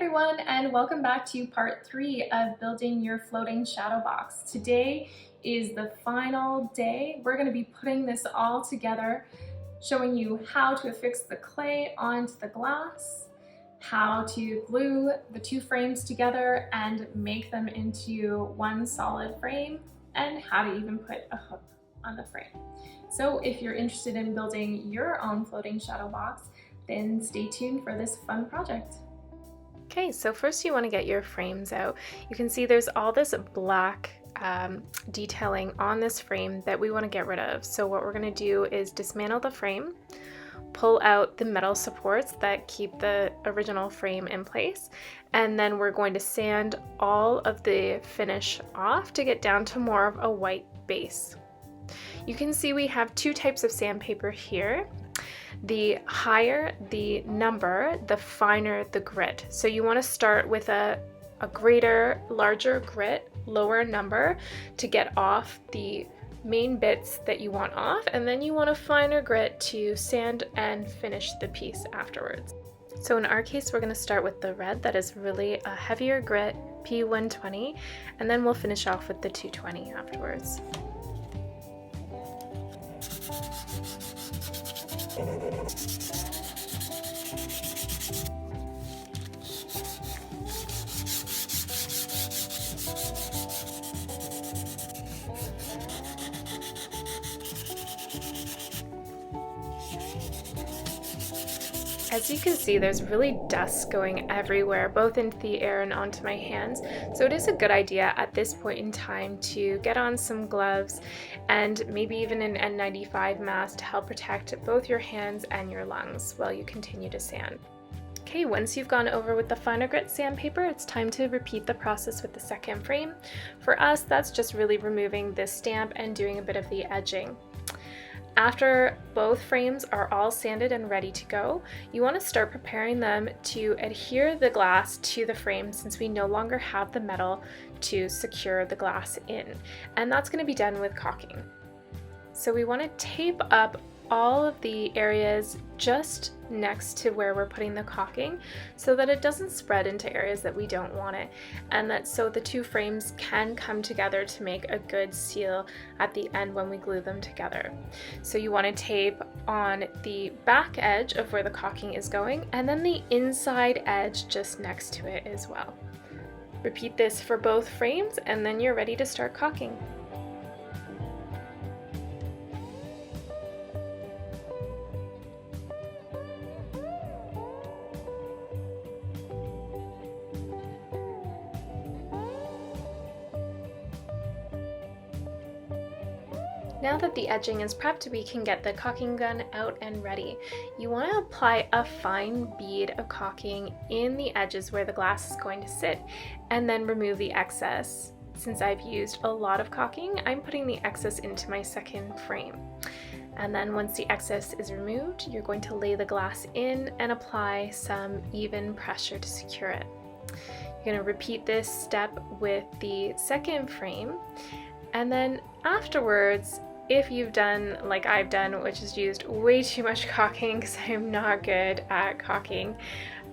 everyone, and welcome back to part 3 of building your floating shadow box. Today is the final day. We're going to be putting this all together, showing you how to affix the clay onto the glass, how to glue the two frames together and make them into one solid frame, and how to even put a hook on the frame. So if you're interested in building your own floating shadow box, then stay tuned for this fun project. Okay, so first you want to get your frames out. You can see there's all this black detailing on this frame that we want to get rid of. So what we're going to do is dismantle the frame, pull out the metal supports that keep the original frame in place, and then we're going to sand all of the finish off to get down to more of a white base. You can see we have two types of sandpaper here. The higher the number, the finer the grit. So you want to start with a larger grit, lower number to get off the main bits that you want off, and then you want a finer grit to sand and finish the piece afterwards. So in our case, we're going to start with the red that is really a heavier grit, P120, and then we'll finish off with the 220 afterwards. As you can see, there's really dust going everywhere, both into the air and onto my hands. So it is a good idea at this point in time to get on some gloves and maybe even an N95 mask to help protect both your hands and your lungs while you continue to sand. Okay, once you've gone over with the finer grit sandpaper, it's time to repeat the process with the second frame. For us, that's just really removing this stamp and doing a bit of the edging. After both frames are all sanded and ready to go, you want to start preparing them to adhere the glass to the frame, since we no longer have the metal to secure the glass in. And that's going to be done with caulking. So we want to tape up all of the areas just next to where we're putting the caulking so that it doesn't spread into areas that we don't want it, and that so the two frames can come together to make a good seal at the end when we glue them together. So you want to tape on the back edge of where the caulking is going, and then the inside edge just next to it as well. Repeat this for both frames, and then you're ready to start caulking. Now that the edging is prepped, we can get the caulking gun out and ready. You want to apply a fine bead of caulking in the edges where the glass is going to sit, and then remove the excess. Since I've used a lot of caulking, I'm putting the excess into my second frame. And then once the excess is removed, you're going to lay the glass in and apply some even pressure to secure it. You're going to repeat this step with the second frame, and then afterwards, if you've done like I've done, which is used way too much caulking because I'm not good at caulking,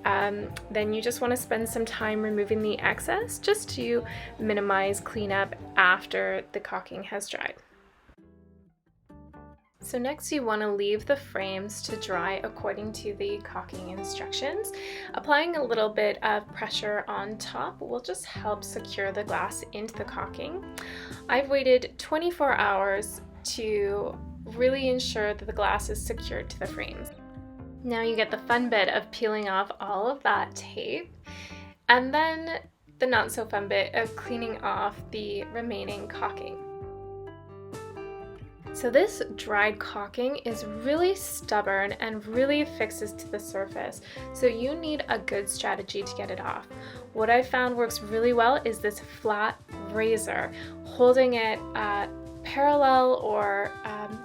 then you just want to spend some time removing the excess just to minimize cleanup after the caulking has dried. So next you want to leave the frames to dry according to the caulking instructions. Applying a little bit of pressure on top will just help secure the glass into the caulking. I've waited 24 hours to really ensure that the glass is secured to the frames. Now you get the fun bit of peeling off all of that tape, and then the not so fun bit of cleaning off the remaining caulking. So this dried caulking is really stubborn and really affixes to the surface, so you need a good strategy to get it off. What I found works really well is this flat razor, holding it parallel or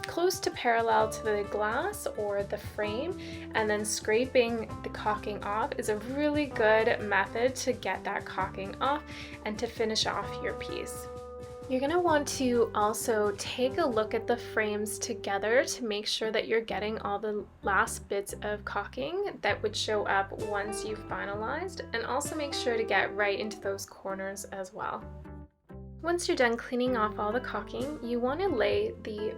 close to parallel to the glass or the frame, and then scraping the caulking off is a really good method to get that caulking off and to finish off your piece. You're going to want to also take a look at the frames together to make sure that you're getting all the last bits of caulking that would show up once you've finalized, and also make sure to get right into those corners as well. Once you're done cleaning off all the caulking, you want to lay the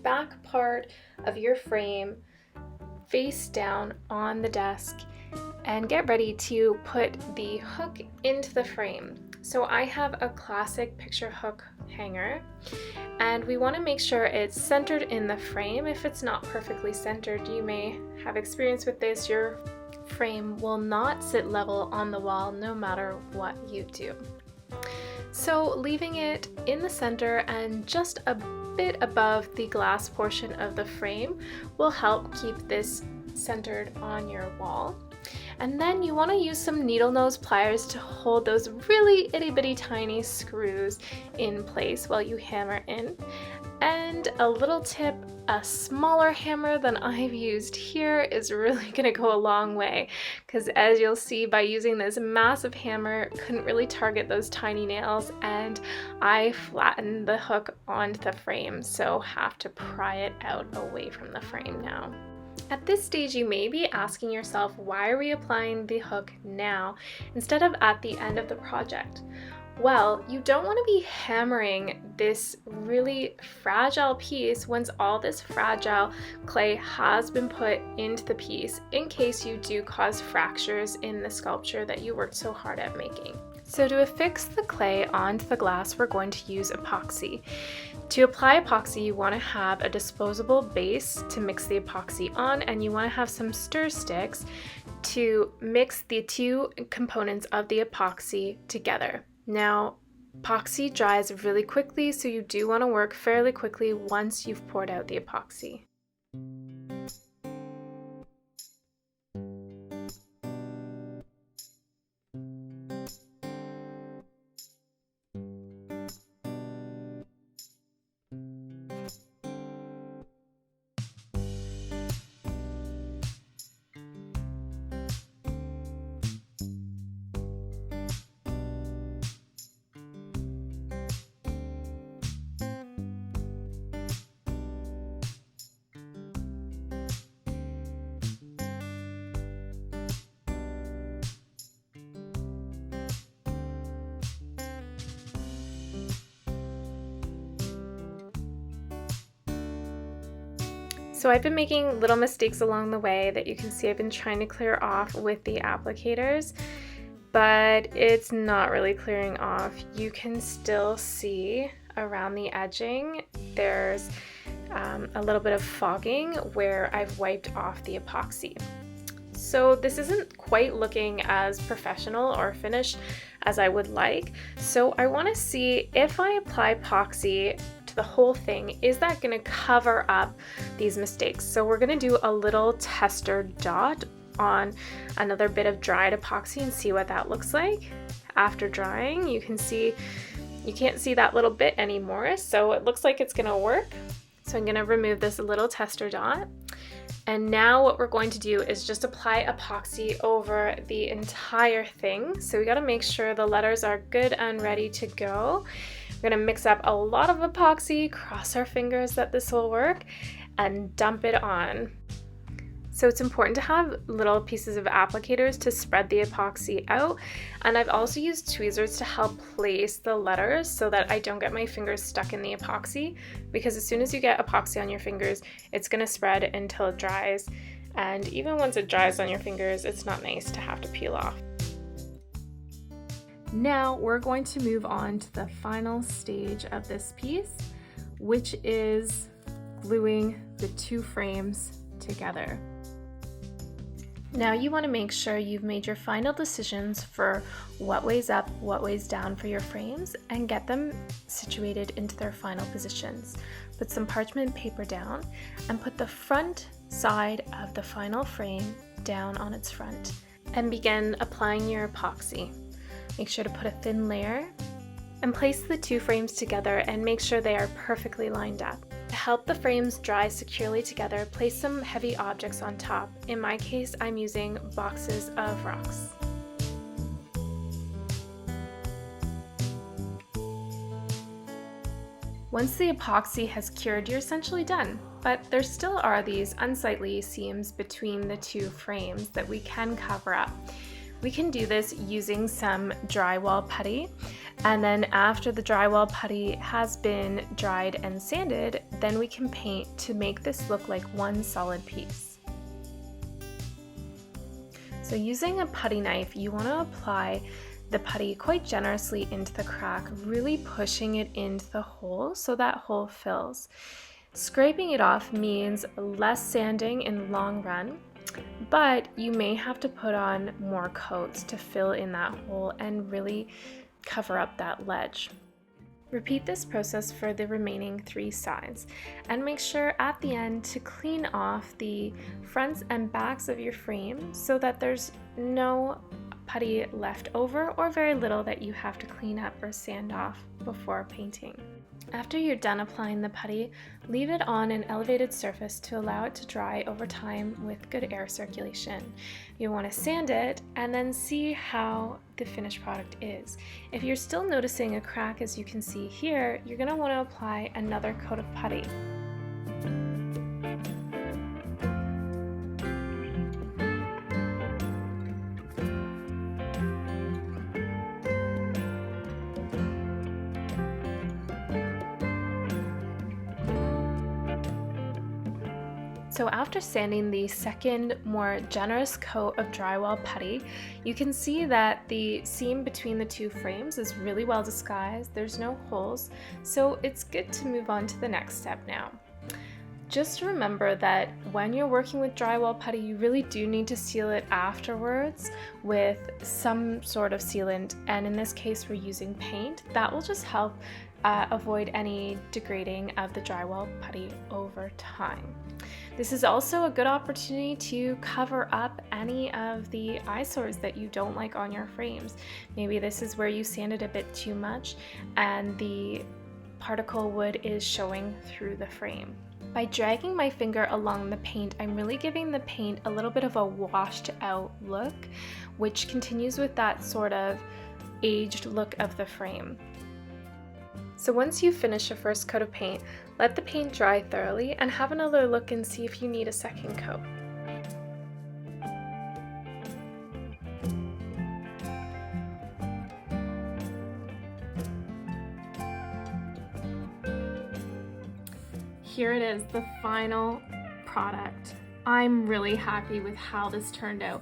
back part of your frame face down on the desk and get ready to put the hook into the frame. So I have a classic picture hook hanger, and we want to make sure it's centered in the frame. If it's not perfectly centered, you may have experience with this, your frame will not sit level on the wall no matter what you do. So leaving it in the center and just a bit above the glass portion of the frame will help keep this centered on your wall. And then you want to use some needle nose pliers to hold those really itty bitty tiny screws in place while you hammer in. And a little tip, a smaller hammer than I've used here is really going to go a long way, because as you'll see, by using this massive hammer, couldn't really target those tiny nails, and I flattened the hook onto the frame, so have to pry it out away from the frame now. At this stage, you may be asking yourself, why are we applying the hook now instead of at the end of the project? Well, you don't want to be hammering this really fragile piece once all this fragile clay has been put into the piece, in case you do cause fractures in the sculpture that you worked so hard at making. So to affix the clay onto the glass, we're going to use epoxy. To apply epoxy, you want to have a disposable base to mix the epoxy on, and you want to have some stir sticks to mix the two components of the epoxy together. Now, epoxy dries really quickly, so you do want to work fairly quickly once you've poured out the epoxy. So I've been making little mistakes along the way that you can see I've been trying to clear off with the applicators, but it's not really clearing off. You can still see around the edging there's a little bit of fogging where I've wiped off the epoxy. So this isn't quite looking as professional or finished as I would like. So I want to see if I apply epoxy to the whole thing, is that going to cover up these mistakes? So we're going to do a little tester dot on another bit of dried epoxy and see what that looks like. After drying, you can see you can't see that little bit anymore, so it looks like it's going to work. So I'm going to remove this little tester dot. And now what we're going to do is just apply epoxy over the entire thing. So we got to make sure the letters are good and ready to go. We're going to mix up a lot of epoxy, cross our fingers that this will work, and dump it on. So it's important to have little pieces of applicators to spread the epoxy out. And I've also used tweezers to help place the letters so that I don't get my fingers stuck in the epoxy, because as soon as you get epoxy on your fingers, it's going to spread until it dries. And even once it dries on your fingers, it's not nice to have to peel off. Now we're going to move on to the final stage of this piece, which is gluing the two frames together. Now you want to make sure you've made your final decisions for what weighs up, what weighs down for your frames, and get them situated into their final positions. Put some parchment paper down and put the front side of the final frame down on its front and begin applying your epoxy. Make sure to put a thin layer and place the two frames together and make sure they are perfectly lined up. To help the frames dry securely together, place some heavy objects on top. In my case, I'm using boxes of rocks. Once the epoxy has cured, you're essentially done, but there still are these unsightly seams between the two frames that we can cover up. We can do this using some drywall putty, and then after the drywall putty has been dried and sanded, then we can paint to make this look like one solid piece. So using a putty knife, you want to apply the putty quite generously into the crack, really pushing it into the hole so that hole fills. Scraping it off means less sanding in the long run, but you may have to put on more coats to fill in that hole and really cover up that ledge. Repeat this process for the remaining 3 sides, and make sure at the end to clean off the fronts and backs of your frame so that there's no putty left over or very little that you have to clean up or sand off before painting. After you're done applying the putty, leave it on an elevated surface to allow it to dry over time with good air circulation. You want to sand it and then see how the finished product is. If you're still noticing a crack, as you can see here, you're going to want to apply another coat of putty. So after sanding the second, more generous coat of drywall putty, you can see that the seam between the two frames is really well disguised. There's no holes, so it's good to move on to the next step now. Just remember that when you're working with drywall putty, you really do need to seal it afterwards with some sort of sealant, and in this case we're using paint. That will just help avoid any degrading of the drywall putty over time. This is also a good opportunity to cover up any of the eyesores that you don't like on your frames. Maybe this is where you sanded a bit too much and the particle wood is showing through the frame. By dragging my finger along the paint, I'm really giving the paint a little bit of a washed out look, which continues with that sort of aged look of the frame. So once you finish your first coat of paint, let the paint dry thoroughly and have another look and see if you need a second coat. Here it is, the final product. I'm really happy with how this turned out.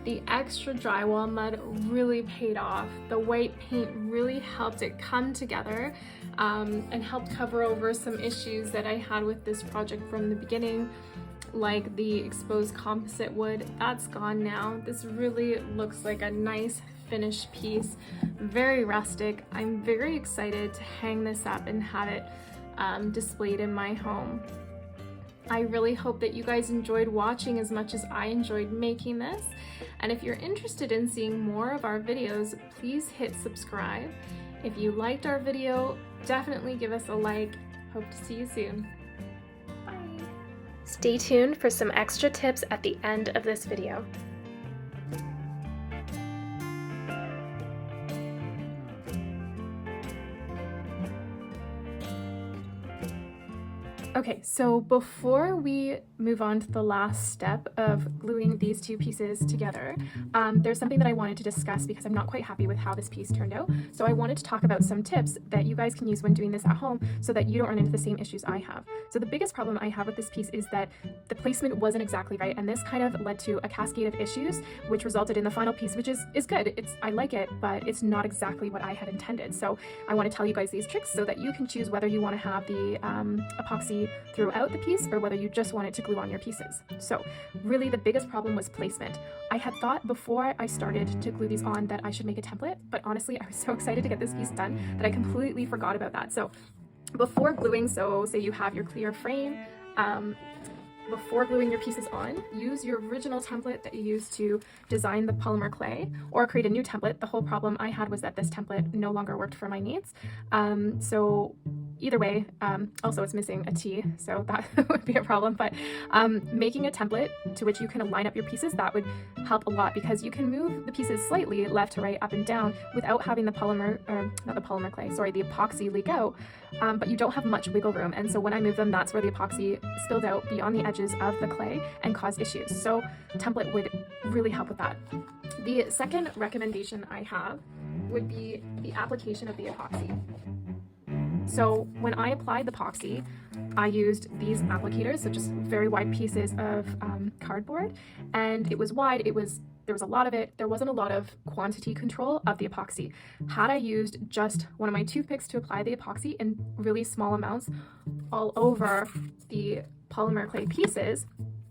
The extra drywall mud really paid off. The white paint really helped it come together and helped cover over some issues that I had with this project from the beginning, like the exposed composite wood. That's gone now. This really looks like a nice finished piece, very rustic. I'm very excited to hang this up and have it displayed in my home. I really hope that you guys enjoyed watching as much as I enjoyed making this. And if you're interested in seeing more of our videos, please hit subscribe. If you liked our video, definitely give us a like. Hope to see you soon. Bye. Stay tuned for some extra tips at the end of this video. Okay, so before we move on to the last step of gluing these two pieces together, there's something that I wanted to discuss because I'm not quite happy with how this piece turned out. So I wanted to talk about some tips that you guys can use when doing this at home so that you don't run into the same issues I have. So the biggest problem I have with this piece is that the placement wasn't exactly right, and this kind of led to a cascade of issues, which resulted in the final piece, which is good. I like it, but it's not exactly what I had intended. So I want to tell you guys these tricks so that you can choose whether you want to have the epoxy throughout the piece or whether you just want it to glue on your pieces. So really the biggest problem was placement. I had thought before I started to glue these on that I should make a template, but honestly I was so excited to get this piece done that I completely forgot about that. So before gluing, so say you have your clear frame, before gluing your pieces on, use your original template that you used to design the polymer clay, or create a new template. The whole problem I had was that this template no longer worked for my needs. So either way, also it's missing a T, so that would be a problem, but making a template to which you can line up your pieces, that would help a lot, because you can move the pieces slightly left to right, up and down, without having the the epoxy leak out, but you don't have much wiggle room, and so when I move them, that's where the epoxy spilled out beyond the edges of the clay and caused issues. So template would really help with that. The second recommendation I have would be the application of the epoxy. So when I applied the epoxy, I used these applicators, so just very wide pieces of cardboard, and it was wide, there was a lot of it, there wasn't a lot of quantity control of the epoxy. Had I used just one of my toothpicks to apply the epoxy in really small amounts all over the polymer clay pieces,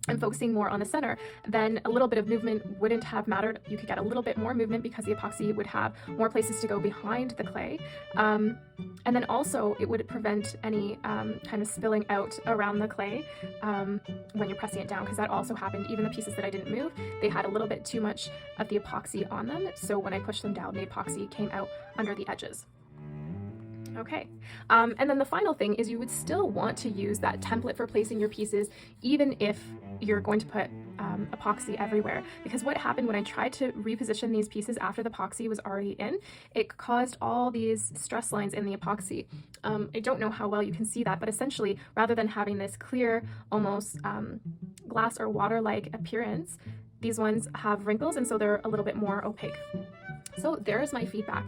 and focusing more on the center, then a little bit of movement wouldn't have mattered. You could get a little bit more movement because the epoxy would have more places to go behind the clay. And then also it would prevent any kind of spilling out around the clay when you're pressing it down, because that also happened. Even the pieces that I didn't move, they had a little bit too much of the epoxy on them. So when I pushed them down, the epoxy came out under the edges. Okay, and then the final thing is you would still want to use that template for placing your pieces, even if you're going to put epoxy everywhere, because what happened when I tried to reposition these pieces after the epoxy was already in, it caused all these stress lines in the epoxy. I don't know how well you can see that, but essentially, rather than having this clear, almost glass or water-like appearance, these ones have wrinkles, and so they're a little bit more opaque. So there's my feedback.